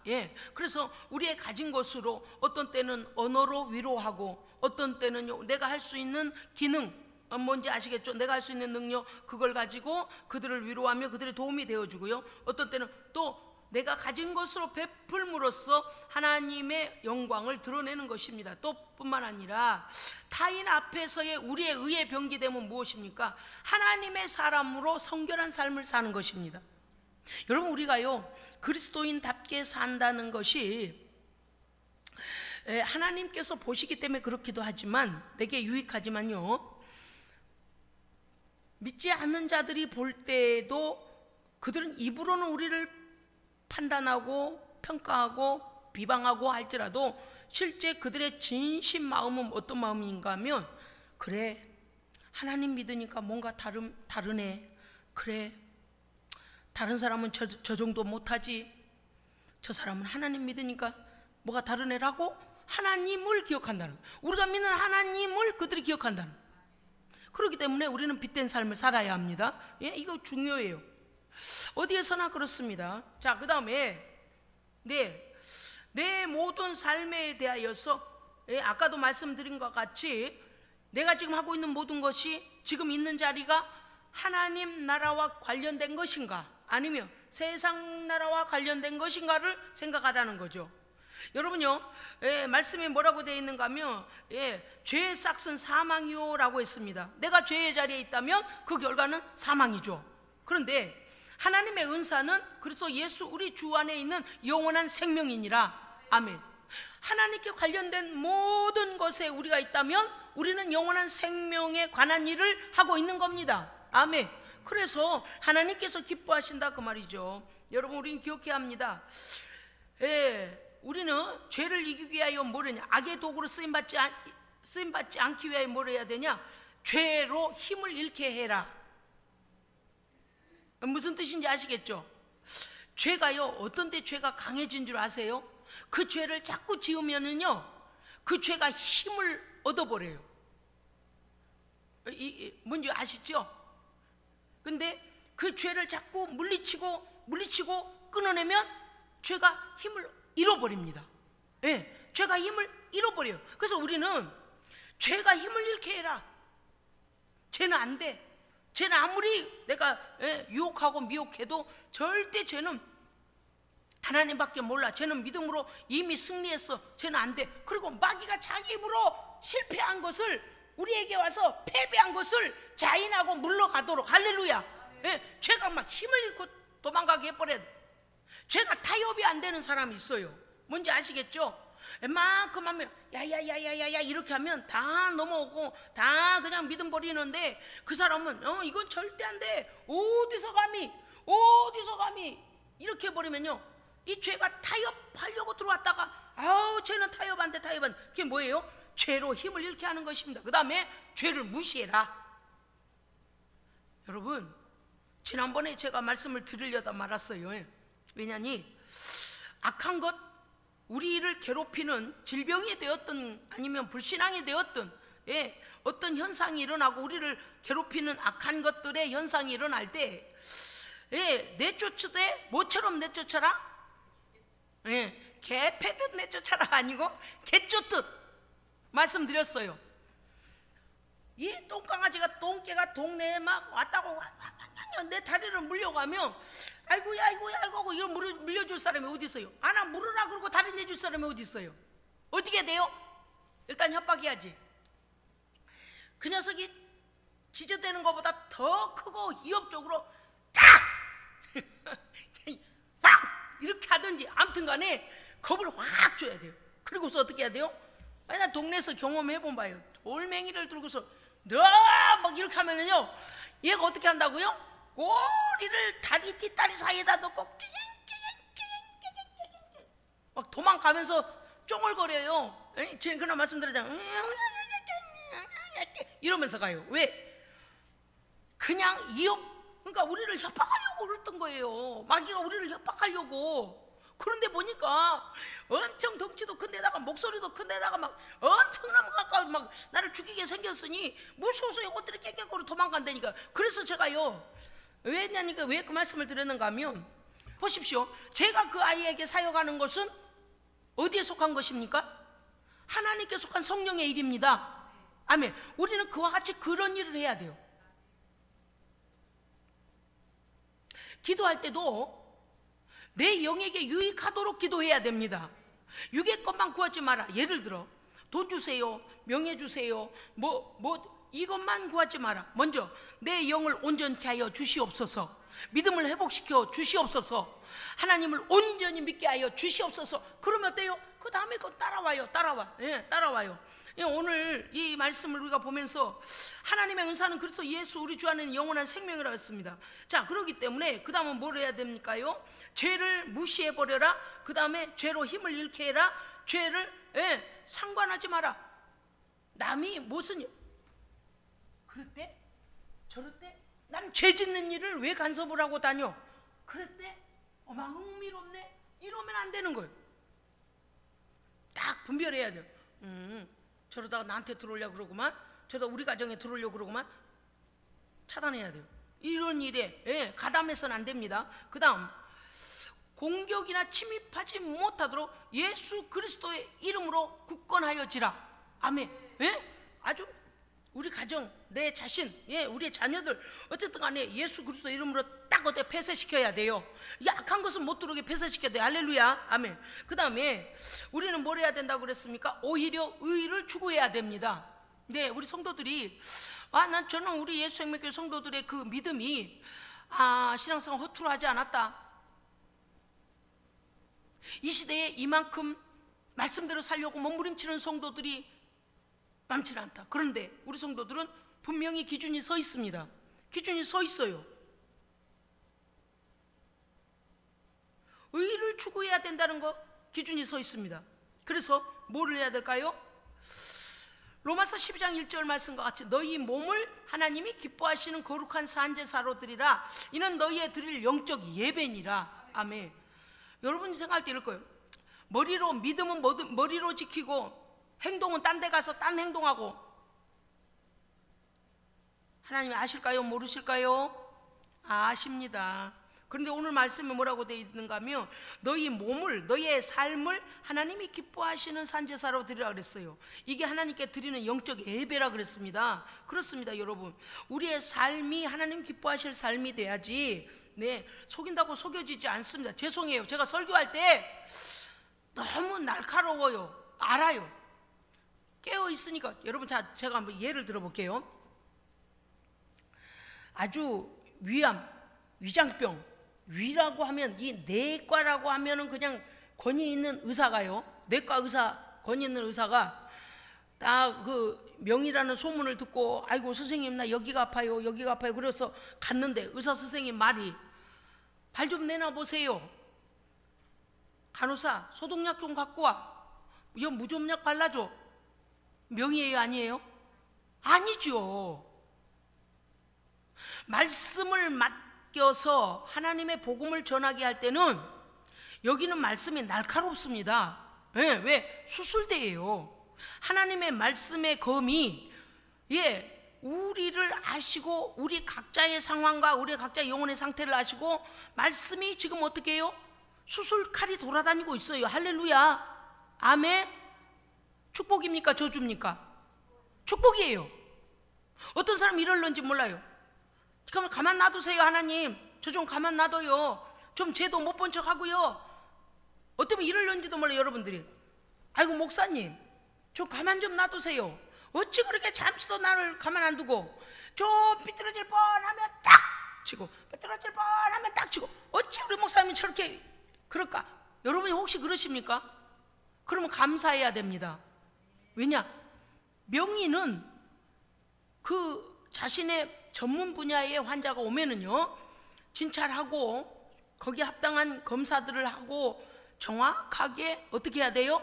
그래서 우리의 가진 것으로 어떤 때는 언어로 위로하고, 어떤 때는요, 내가 할 수 있는 기능, 뭔지 아시겠죠? 내가 할 수 있는 능력, 그걸 가지고 그들을 위로하며 그들의 도움이 되어주고요, 어떤 때는 또 내가 가진 것으로 베풀므로써 하나님의 영광을 드러내는 것입니다. 또 뿐만 아니라 타인 앞에서의 우리의 의의 병기됨은 무엇입니까? 하나님의 사람으로 성결한 삶을 사는 것입니다. 여러분, 우리가요, 그리스도인답게 산다는 것이 하나님께서 보시기 때문에 그렇기도 하지만, 되게 유익하지만요, 믿지 않는 자들이 볼 때에도 그들은 입으로는 우리를 판단하고 평가하고 비방하고 할지라도 실제 그들의 진심 마음은 어떤 마음인가 하면, 그래, 하나님 믿으니까 뭔가 다르네. 그래, 다른 사람은 저 정도 못하지, 저 사람은 하나님 믿으니까 뭐가 다르네라고 하나님을 기억한다는 거예요. 우리가 믿는 하나님을 그들이 기억한다는 거예요. 그렇기 때문에 우리는 빛된 삶을 살아야 합니다. 이거 중요해요. 어디에서나 그렇습니다. 자, 그 다음에 내 모든 삶에 대하여서 아까도 말씀드린 것 같이 내가 지금 하고 있는 모든 것이 지금 있는 자리가 하나님 나라와 관련된 것인가, 아니면 세상 나라와 관련된 것인가를 생각하라는 거죠. 여러분요, 말씀에 뭐라고 되어 있는가 하면 죄의 싹은 사망이요 라고 했습니다. 내가 죄의 자리에 있다면 그 결과는 사망이죠. 그런데 하나님의 은사는 그리스도 예수 우리 주 안에 있는 영원한 생명이니라. 아멘. 하나님께 관련된 모든 것에 우리가 있다면 우리는 영원한 생명에 관한 일을 하고 있는 겁니다. 아멘. 그래서 하나님께서 기뻐하신다 그 말이죠. 여러분, 우리는 기억해야 합니다. 우리는 죄를 이기기 위하여 뭘 하냐? 악의 도구로 쓰임받지 않기 위하여 뭘 해야 되냐? 죄로 힘을 잃게 해라. 무슨 뜻인지 아시겠죠? 죄가요, 어떤 때 죄가 강해진 줄 아세요? 그 죄를 자꾸 지으면은요, 그 죄가 힘을 얻어버려요. 뭔지 아시죠? 근데 그 죄를 자꾸 물리치고 끊어내면 죄가 힘을 잃어버립니다. 죄가 힘을 잃어버려요. 그래서 우리는 죄가 힘을 잃게 해라. 죄는 안 돼. 죄는 아무리 내가 유혹하고 미혹해도 절대 죄는 하나님밖에 몰라. 죄는 믿음으로 이미 승리했어. 죄는 안 돼. 그리고 마귀가 자기 입으로 실패한 것을, 우리에게 와서 패배한 것을 자인하고 물러가도록. 할렐루야. 죄가 막 힘을 잃고 도망가게 해버려. 죄가 타협이 안 되는 사람이 있어요. 뭔지 아시겠죠? 웬만큼 하면 야야야야야야 이렇게 하면 다 넘어오고 다 그냥 믿음 버리는데, 그 사람은 이건 절대 안 돼. 어디서 감히 이렇게 해버리면요, 이 죄가 타협하려고 들어왔다가 아우 죄는 타협 안 돼. 그게 뭐예요? 죄로 힘을 잃게 하는 것입니다. 그 다음에 죄를 무시해라. 여러분, 지난번에 제가 말씀을 드리려다 말았어요. 왜냐니 악한 것, 우리를 괴롭히는 질병이 되었든 아니면 불신앙이 되었든 어떤 현상이 일어나고 우리를 괴롭히는 악한 것들의 현상이 일어날 때 내쫓으되 뭐처럼 내쫓아라? 개 패듯 내쫓아라 아니고 개 쫓듯 말씀드렸어요. 이 똥강아지가 똥개가 동네에 막 왔다고 내 다리를 물려가면 아이고 이거 물려줄 사람이 어디 있어요? 나 물으라 그러고 다리 내줄 사람이 어디 있어요? 어떻게 돼요? 일단 협박해야지. 그 녀석이 지저대는 것보다 더 크고 위협적으로 딱! 확! 이렇게 하든지 아무튼 간에 겁을 확 줘야 돼요. 그리고서 어떻게 해야 돼요? 나 동네에서 경험해본 바예요. 돌멩이를 들고서 막 이렇게 하면은요, 얘가 어떻게 한다고요? 꼬리를 다리 뒷다리 사이에다 넣고 막 도망가면서 쫑얼거려요. 제가 그런 말씀드리잖아요. 이러면서 가요. 왜? 그냥 그러니까 우리를 협박하려고 그랬던 거예요. 마귀가 우리를 협박하려고. 그런데 보니까 엄청 덩치도 큰데다가 목소리도 큰데다가 막 엄청나게 가까이 막 나를 죽이게 생겼으니 무서워서 이것들이 깽깽거리고 도망간다니까. 그래서 제가요, 왜냐니까 왜 그 말씀을 드렸는가 하면, 보십시오. 제가 그 아이에게 사역하는 것은 어디에 속한 것입니까? 하나님께 속한 성령의 일입니다. 아멘. 우리는 그와 같이 그런 일을 해야 돼요. 기도할 때도 내 영에게 유익하도록 기도해야 됩니다. 육의 것만 구하지 마라. 예를 들어 돈 주세요, 명예 주세요, 이것만 구하지 마라. 먼저 내 영을 온전케 하여 주시옵소서. 믿음을 회복시켜 주시옵소서. 하나님을 온전히 믿게 하여 주시옵소서. 그러면 어때요? 그 다음에 그거 따라와요. 오늘 이 말씀을 우리가 보면서 하나님의 은사는 그리스도 예수 우리 주 안에는 영원한 생명이라고 했습니다. 자, 그렇기 때문에 그 다음은 뭘 해야 됩니까요? 죄를 무시해버려라. 그 다음에 죄로 힘을 잃게 해라. 죄를 상관하지 마라. 남이 무슨 그랬대? 저랬대? 남 죄 짓는 일을 왜 간섭을 하고 다녀? 그랬대? 막 흥미롭네? 이러면 안 되는 거예요. 딱 분별해야 돼요. 저러다가 나한테 들어오려고 그러구만, 저러다 우리 가정에 들어오려고 그러구만. 차단해야 돼요. 이런 일에 가담해서는 안 됩니다. 그 다음, 공격이나 침입하지 못하도록 예수 그리스도의 이름으로 굳건하여지라. 아멘. 아주 우리 가정, 내 자신, 우리의 자녀들 어쨌든 간에 예수 그리스도 이름으로 딱 싹 어때 폐쇄시켜야 돼요. 약한 것은 못 들어오게 폐쇄시켜야 돼요. 할렐루야, 아멘. 그 다음에 우리는 뭘 해야 된다고 그랬습니까? 오히려 의를 추구해야 됩니다. 네, 우리 성도들이 저는 우리 예수생명교회 성도들의 그 믿음이 신앙생활 허투루 하지 않았다. 이 시대에 이만큼 말씀대로 살려고 몸부림치는 성도들이 많지는 않다. 그런데 우리 성도들은 분명히 기준이 서 있습니다. 기준이 서 있어요. 의를 추구해야 된다는 거 기준이 서 있습니다. 그래서 뭐를 해야 될까요? 로마서 12장 1절 말씀과 같이 너희 몸을 하나님이 기뻐하시는 거룩한 산제사로 드리라. 이는 너희의 드릴 영적 예배니라. 아멘. 여러분이 생각할 때 이럴 거예요. 머리로 믿음은 머리로 지키고 행동은 딴 데 가서 딴 행동하고. 하나님 아실까요? 모르실까요? 아십니다. 그런데 오늘 말씀에 뭐라고 되어 있는가 하면 너희 몸을, 너희의 삶을 하나님이 기뻐하시는 산제사로 드리라 그랬어요. 이게 하나님께 드리는 영적 예배라 그랬습니다. 그렇습니다, 여러분. 우리의 삶이 하나님 기뻐하실 삶이 돼야지, 네, 속인다고 속여지지 않습니다. 죄송해요. 제가 설교할 때 너무 날카로워요. 알아요. 깨어 있으니까. 여러분, 제가 한번 예를 들어볼게요. 아주 위장병, 위라고 하면, 이 내과라고 하면은 그냥 권위 있는 의사가요, 내과 의사, 권위 있는 의사가 딱 그 명이라는 소문을 듣고, 아이고 선생님 나 여기가 아파요, 여기가 아파요. 그래서 갔는데 의사 선생님 말이 발 좀 내놔 보세요. 간호사 소독약 좀 갖고 와. 이거 무좀약 발라줘. 명이에요, 아니에요? 아니죠. 말씀을 맡겨서 하나님의 복음을 전하게 할 때는 여기는 말씀이 날카롭습니다. 네, 왜? 수술대예요. 하나님의 말씀의 검이, 예, 우리를 아시고 우리 각자의 상황과 우리 각자의 영혼의 상태를 아시고 말씀이 지금 어떻게 해요? 수술칼이 돌아다니고 있어요. 할렐루야, 아멘. 축복입니까? 저주입니까? 축복이에요. 어떤 사람이 이럴런지 몰라요. 그럼 가만 놔두세요. 하나님 저 좀 가만 놔둬요. 좀 죄도 못 본 척하고요. 어쩌면 이럴런지도 몰라요. 여러분들이 아이고 목사님 좀 가만 좀 놔두세요. 어찌 그렇게 잠시도 나를 가만 안 두고 좀 삐뚤어질 뻔하면 딱 치고 삐뚤어질 뻔하면 딱 치고 어찌 우리 목사님이 저렇게 그럴까? 여러분이 혹시 그러십니까? 그러면 감사해야 됩니다. 왜냐? 명의는 그 자신의 전문 분야의 환자가 오면은요, 진찰하고 거기에 합당한 검사들을 하고 정확하게 어떻게 해야 돼요?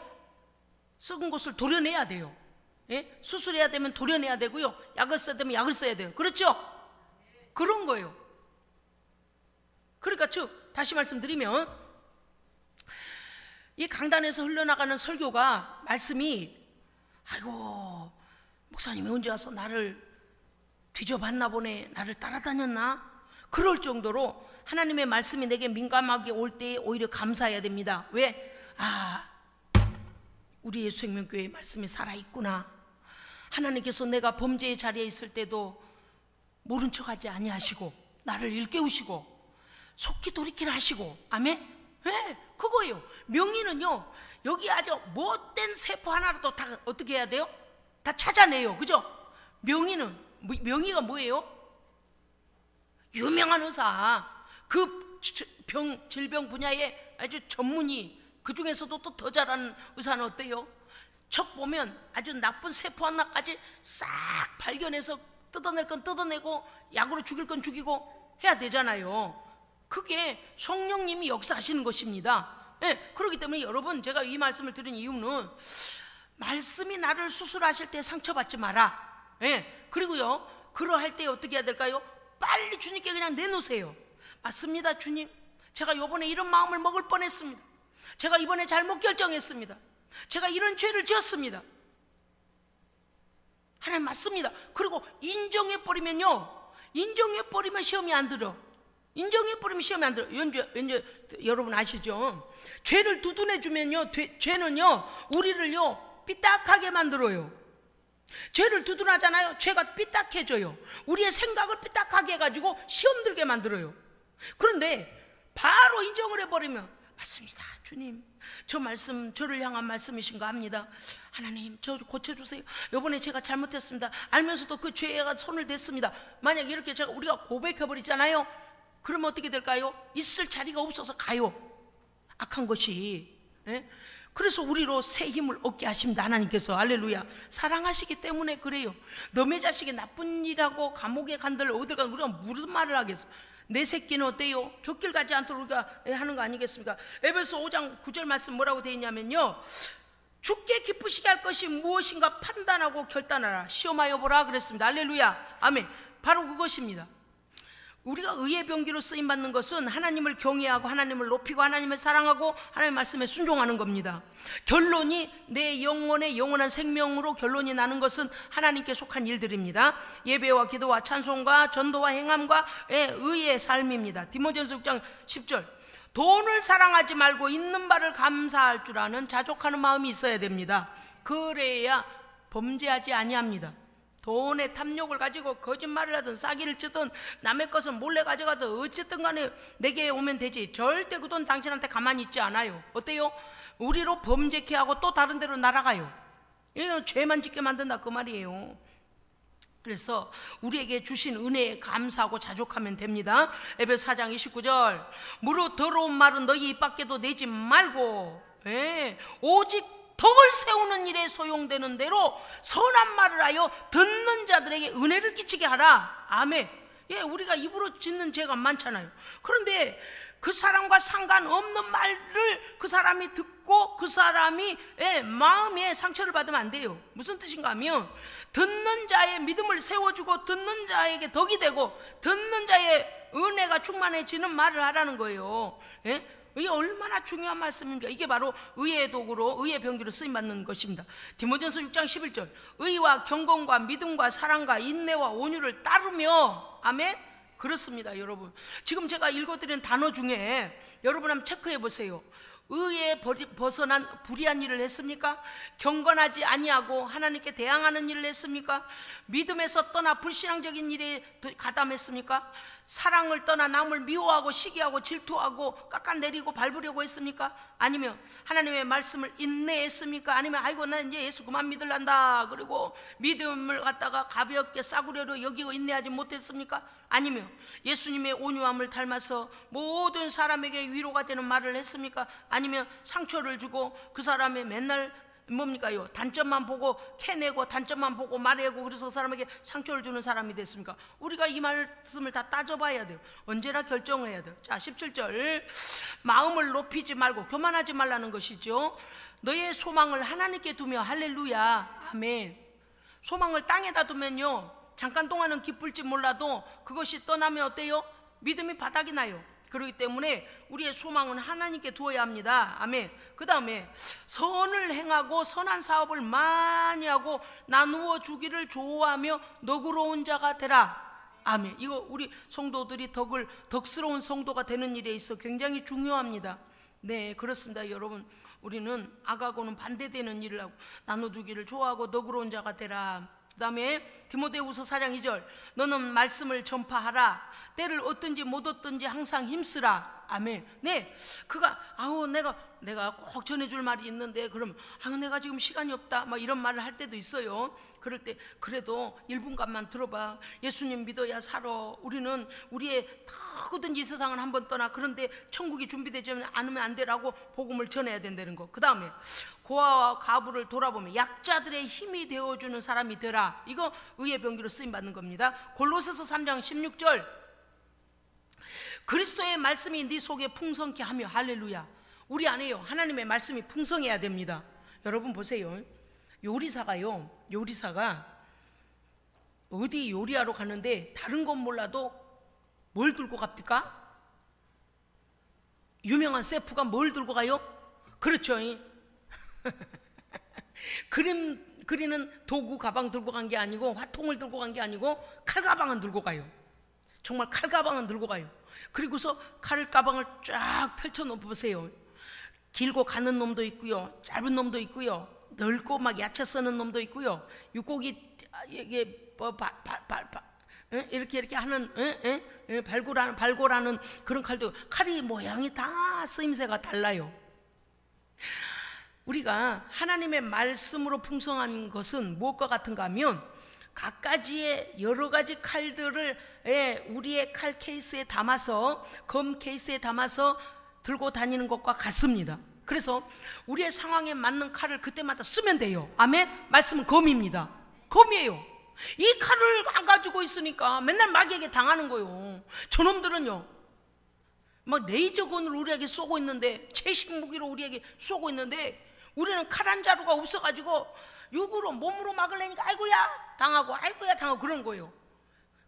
썩은 것을 도려내야 돼요. 예? 수술해야 되면 도려내야 되고요, 약을 써야 되면 약을 써야 돼요. 그렇죠? 그런 거예요. 그러니까 즉 다시 말씀드리면 이 강단에서 흘러나가는 설교가 말씀이 아이고 목사님이 언제 와서 나를 뒤져봤나 보네, 나를 따라다녔나? 그럴 정도로 하나님의 말씀이 내게 민감하게 올 때에 오히려 감사해야 됩니다. 왜? 우리 예수생명교회의 말씀이 살아있구나. 하나님께서 내가 범죄의 자리에 있을 때도 모른 척하지 아니하시고 나를 일깨우시고 속히 돌이키라 하시고, 아멘? 네, 그거예요. 명의는요, 여기 아주 못된 세포 하나라도 다 어떻게 해야 돼요? 다 찾아내요. 그죠? 명의가 뭐예요? 유명한 의사, 그 질병 분야에 아주 전문의, 그 중에서도 또 더 잘하는 의사는 어때요? 척 보면 아주 나쁜 세포 하나까지 싹 발견해서 뜯어낼 건 뜯어내고 약으로 죽일 건 죽이고 해야 되잖아요. 그게 성령님이 역사하시는 것입니다. 네, 그렇기 때문에 여러분, 제가 이 말씀을 드린 이유는 말씀이 나를 수술하실 때 상처받지 마라. 네, 그리고요, 그러할 때 어떻게 해야 될까요? 빨리 주님께 그냥 내놓으세요. 맞습니다, 주님. 제가 이번에 이런 마음을 먹을 뻔했습니다. 제가 이번에 잘못 결정했습니다. 제가 이런 죄를 지었습니다. 하나님 맞습니다. 그리고 인정해버리면요, 인정해버리면 시험이 안 들어. 인정해버리면 시험이 안 들어. 왠지 여러분 아시죠? 죄를 두둔해주면요, 죄는요 우리를요 삐딱하게 만들어요. 죄를 두둔하잖아요. 죄가 삐딱해져요. 우리의 생각을 삐딱하게 해가지고 시험 들게 만들어요. 그런데 바로 인정을 해버리면 맞습니다, 주님, 저 말씀 저를 향한 말씀이신가 합니다. 하나님, 저 고쳐주세요. 이번에 제가 잘못했습니다. 알면서도 그 죄가 손을 댔습니다. 만약 이렇게 우리가 고백해버리잖아요. 그러면 어떻게 될까요? 있을 자리가 없어서 가요, 악한 것이. 예? 그래서 우리로 새 힘을 얻게 하십니다, 하나님께서. 할렐루야. 사랑하시기 때문에 그래요. 너의 자식이 나쁜 일하고 감옥에 간들 어딜 가, 우리가 무슨 말을 하겠어. 내 새끼는 어때요? 곁길 가지 않도록 우리가 하는 거 아니겠습니까? 에베소 5장 9절 말씀 뭐라고 되어 있냐면요, 주께 기쁘시게 할 것이 무엇인가 판단하고 결단하라, 시험하여 보라 그랬습니다. 할렐루야. 아멘. 바로 그것입니다. 우리가 의의 병기로 쓰임받는 것은 하나님을 경외하고 하나님을 높이고 하나님을 사랑하고 하나님의 말씀에 순종하는 겁니다. 결론이 내 영혼의 영원한 생명으로 결론이 나는 것은 하나님께 속한 일들입니다. 예배와 기도와 찬송과 전도와 행함과 의의 삶입니다. 디모데전서 6장 10절, 돈을 사랑하지 말고 있는 바를 감사할 줄 아는 자족하는 마음이 있어야 됩니다. 그래야 범죄하지 아니합니다. 돈의 탐욕을 가지고 거짓말을 하든 사기를 치든 남의 것을 몰래 가져가든 어쨌든 간에 내게 오면 되지, 절대 그 돈 당신한테 가만히 있지 않아요. 어때요? 우리로 범죄케 하고 또 다른 데로 날아가요. 이건 죄만 짓게 만든다 그 말이에요. 그래서 우리에게 주신 은혜에 감사하고 자족하면 됩니다. 에베소 4장 29절, 무릇 더러운 말은 너희 입 밖에도 내지 말고 오직 덕을 세우는 일에 소용되는 대로 선한 말을 하여 듣는 자들에게 은혜를 끼치게 하라. 아멘. 우리가 입으로 짓는 죄가 많잖아요. 그런데 그 사람과 상관없는 말을 그 사람이 듣고 그 사람이 마음에 상처를 받으면 안 돼요. 무슨 뜻인가 하면, 듣는 자의 믿음을 세워주고 듣는 자에게 덕이 되고 듣는 자의 은혜가 충만해지는 말을 하라는 거예요. 이게 얼마나 중요한 말씀입니까? 이게 바로 의의 도구로, 의의 병기로 쓰임받는 것입니다. 디모데전서 6장 11절, 의와 경건과 믿음과 사랑과 인내와 온유를 따르며, 아멘? 그렇습니다, 여러분. 지금 제가 읽어드린 단어 중에 여러분 한번 체크해 보세요. 의에 벗어난 불의한 일을 했습니까? 경건하지 아니하고 하나님께 대항하는 일을 했습니까? 믿음에서 떠나 불신앙적인 일에 가담했습니까? 사랑을 떠나 남을 미워하고 시기하고 질투하고 깎아내리고 밟으려고 했습니까? 아니면 하나님의 말씀을 인내했습니까? 아니면 아이고 나 이제 예수 그만 믿을란다 그리고 믿음을 갖다가 가볍게 싸구려로 여기고 인내하지 못했습니까? 아니면 예수님의 온유함을 닮아서 모든 사람에게 위로가 되는 말을 했습니까? 아니면 상처를 주고 그 사람의 맨날 뭡니까요? 단점만 보고 캐내고 단점만 보고 말하고 그래서 그 사람에게 상처를 주는 사람이 됐습니까? 우리가 이 말씀을 다 따져봐야 돼요. 언제나 결정을 해야 돼요. 자, 17절, 마음을 높이지 말고 교만하지 말라는 것이죠. 너의 소망을 하나님께 두며, 할렐루야, 아멘. 소망을 땅에다 두면요, 잠깐 동안은 기쁠지 몰라도 그것이 떠나면 어때요? 믿음이 바닥이 나요. 그렇기 때문에 우리의 소망은 하나님께 두어야 합니다. 아멘. 그 다음에 선을 행하고 선한 사업을 많이 하고 나누어 주기를 좋아하며 너그러운 자가 되라. 아멘. 이거 우리 성도들이 덕스러운 성도가 되는 일에 있어 굉장히 중요합니다. 네, 그렇습니다, 여러분. 우리는 악하고는 반대되는 일을 하고 나눠주기를 좋아하고 너그러운 자가 되라. 그 다음에 디모데후서 4장 2절, 너는 말씀을 전파하라. 때를 얻든지 못 얻든지 항상 힘쓰라. 아멘. 네, 그가 내가 꼭 전해줄 말이 있는데 그럼 내가 지금 시간이 없다 막 이런 말을 할 때도 있어요. 그럴 때 그래도 1분간만 들어봐. 예수님 믿어야 살아. 우리는 우리의 누구든지 이 세상을 한번 떠나 그런데 천국이 준비되지 않으면 안 되라고 복음을 전해야 된다는 거. 그 다음에 고아와 가부를 돌아보면 약자들의 힘이 되어주는 사람이 되라. 이거 의의 병기로 쓰임받는 겁니다. 골로새서 3장 16절, 그리스도의 말씀이 네 속에 풍성케 하며, 할렐루야. 우리 안에요 하나님의 말씀이 풍성해야 됩니다. 여러분 보세요. 요리사가 어디 요리하러 가는데 다른 건 몰라도 뭘 들고 갑니까? 유명한 셰프가 뭘 들고 가요? 그렇죠. 그림 그리는 도구 가방 들고 간 게 아니고 화통을 들고 간 게 아니고 칼 가방은 들고 가요. 정말 칼 가방은 들고 가요. 그리고서 칼 가방을 쫙 펼쳐 놓으세요. 길고 가는 놈도 있고요, 짧은 놈도 있고요, 넓고 막 야채 써는 놈도 있고요, 육고기 이게 이렇게 하는 발골하는 그런 칼도, 칼이 모양이 다 쓰임새가 달라요. 우리가 하나님의 말씀으로 풍성한 것은 무엇과 같은가 하면 각가지의 여러 가지 칼들을 우리의 칼 케이스에 담아서, 검 케이스에 담아서 들고 다니는 것과 같습니다. 그래서 우리의 상황에 맞는 칼을 그때마다 쓰면 돼요. 아멘. 말씀은 검입니다. 검이에요. 이 칼을 안 가지고 있으니까 맨날 마귀에게 당하는 거예요. 저놈들은요, 막 레이저건을 우리에게 쏘고 있는데, 채식 무기로 우리에게 쏘고 있는데, 우리는 칼 한 자루가 없어가지고 육으로 몸으로 막으려니까 아이고야 당하고 아이고야 당하고 그런 거예요.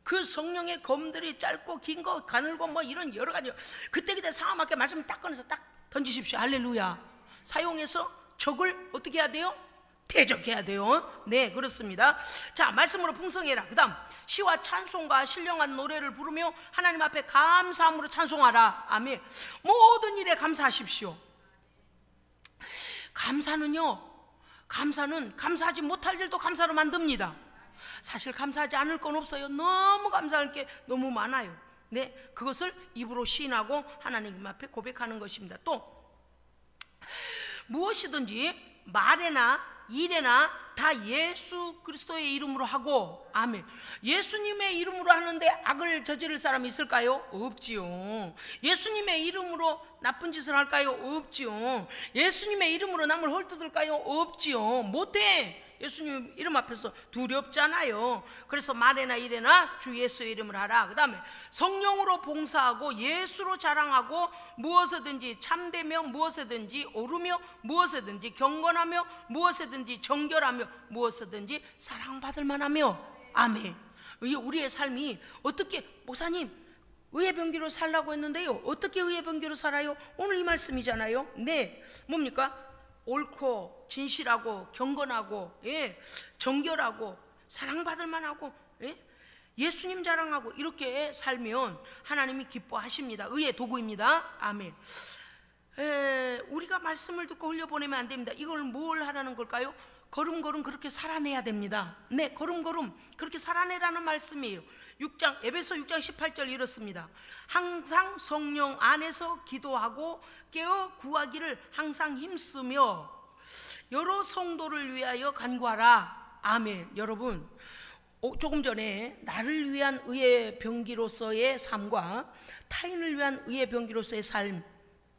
그 성령의 검들이 짧고 긴 거, 가늘고 뭐 이런 여러 가지, 그때 상황 맞게 말씀 딱 꺼내서 딱 던지십시오. 할렐루야. 사용해서 적을 어떻게 해야 돼요? 대적해야 돼요. 네, 그렇습니다. 자, 말씀으로 풍성해라. 그 다음, 시와 찬송과 신령한 노래를 부르며 하나님 앞에 감사함으로 찬송하라. 아멘. 모든 일에 감사하십시오. 감사는 감사하지 못할 일도 감사로 만듭니다. 사실 감사하지 않을 건 없어요. 너무 감사할 게 너무 많아요. 네, 그것을 입으로 시인하고 하나님 앞에 고백하는 것입니다. 또 무엇이든지 말에나 일에나 다 예수 그리스도의 이름으로 하고, 아멘. 예수님의 이름으로 하는데 악을 저지를 사람이 있을까요? 없지요. 예수님의 이름으로 나쁜 짓을 할까요? 없지요. 예수님의 이름으로 남을 헐뜯을까요? 없지요. 못해. 예수님 이름 앞에서 두렵잖아요. 그래서 말에나 일에나 주 예수의 이름을 하라. 그 다음에 성령으로 봉사하고 예수로 자랑하고, 무엇이든지 참되며 무엇이든지 오르며 무엇이든지 경건하며 무엇이든지 정결하며 무엇이든지 사랑받을 만하며. 아멘. 우리의 삶이 어떻게, 목사님 의의 병기로 살라고 했는데요, 어떻게 의의 병기로 살아요? 오늘 이 말씀이잖아요. 네, 뭡니까? 옳고 진실하고 경건하고, 정결하고 사랑받을 만하고, 예수님 자랑하고, 이렇게 살면 하나님이 기뻐하십니다. 의의 도구입니다. 아멘. 우리가 말씀을 듣고 흘려보내면 안 됩니다. 이걸 뭘 하라는 걸까요? 걸음걸음 그렇게 살아내야 됩니다. 네, 걸음걸음 그렇게 살아내라는 말씀이에요. 에베소 6장 18절 이렇습니다. 항상 성령 안에서 기도하고 깨어 구하기를 항상 힘쓰며 여러 성도를 위하여 간구하라. 아멘. 여러분, 조금 전에 나를 위한 의의 병기로서의 삶과 타인을 위한 의의 병기로서의 삶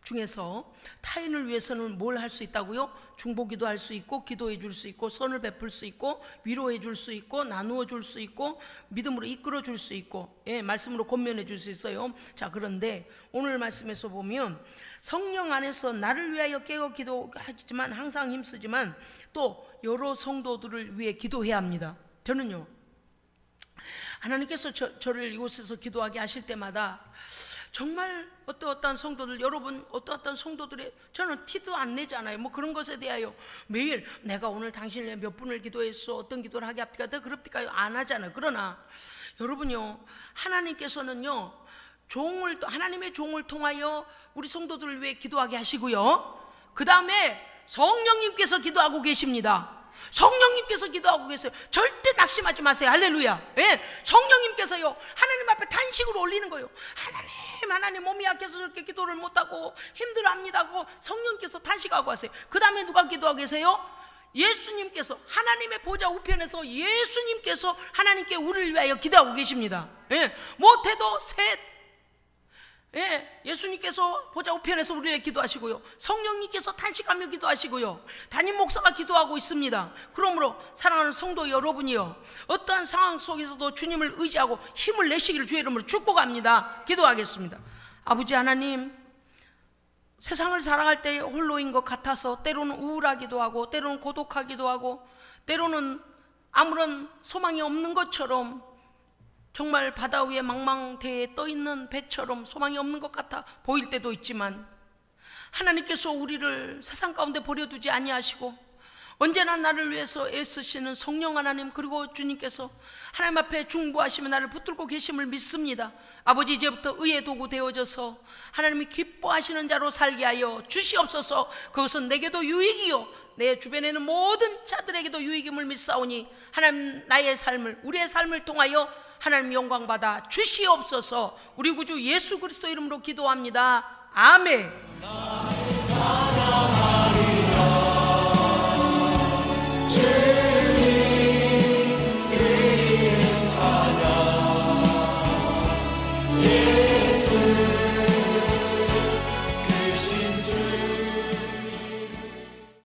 중에서, 타인을 위해서는 뭘 할 수 있다고요? 중보기도 할 수 있고, 기도해 줄 수 있고, 선을 베풀 수 있고, 위로해 줄 수 있고, 나누어 줄 수 있고, 믿음으로 이끌어 줄 수 있고, 말씀으로 권면해 줄 수 있어요. 자, 그런데 오늘 말씀에서 보면 성령 안에서 나를 위하여 깨어 기도하지만 항상 힘쓰지만 또 여러 성도들을 위해 기도해야 합니다. 저는요, 하나님께서 저를 이곳에서 기도하게 하실 때마다 정말 어떠한 성도들, 여러분 어떠한 성도들의, 저는 티도 안 내잖아요. 뭐 그런 것에 대하여 매일 내가 오늘 당신을 몇 분을 기도했어, 어떤 기도를 하게 합니까? 그럽니까요? 안 하잖아요. 그러나 여러분요, 하나님께서는요, 하나님의 종을 통하여 우리 성도들을 위해 기도하게 하시고요, 그 다음에 성령님께서 기도하고 계십니다. 성령님께서 기도하고 계세요. 절대 낙심하지 마세요. 할렐루야. 성령님께서요, 하나님 앞에 탄식으로 올리는 거예요. 하나님 몸이 약해서 저렇게 기도를 못하고 힘들어합니다고 성령께서 탄식하고 하세요. 그 다음에 누가 기도하고 계세요? 예수님께서, 하나님의 보좌 우편에서 예수님께서 하나님께 우리를 위하여 기도하고 계십니다. 못해도 셋, 예수님께서 보좌 우편에서 우리에게 기도하시고요, 성령님께서 탄식하며 기도하시고요, 담임 목사가 기도하고 있습니다. 그러므로 사랑하는 성도 여러분이요, 어떠한 상황 속에서도 주님을 의지하고 힘을 내시기를 주의 이름으로 축복합니다. 기도하겠습니다. 아버지 하나님, 세상을 살아갈 때 홀로인 것 같아서 때로는 우울하기도 하고, 때로는 고독하기도 하고, 때로는 아무런 소망이 없는 것처럼, 정말 바다 위에 망망대해에 떠있는 배처럼 소망이 없는 것 같아 보일 때도 있지만, 하나님께서 우리를 세상 가운데 버려두지 아니하시고 언제나 나를 위해서 애쓰시는 성령 하나님, 그리고 주님께서 하나님 앞에 중보하시며 나를 붙들고 계심을 믿습니다. 아버지, 이제부터 의의 도구 되어져서 하나님이 기뻐하시는 자로 살게 하여 주시옵소서. 그것은 내게도 유익이요 내 주변에 있는 모든 자들에게도 유익임을 믿사오니, 하나님 나의 삶을, 우리의 삶을 통하여 하나님 영광 받아 주시옵소서. 우리 구주 예수 그리스도 이름으로 기도합니다. 아멘.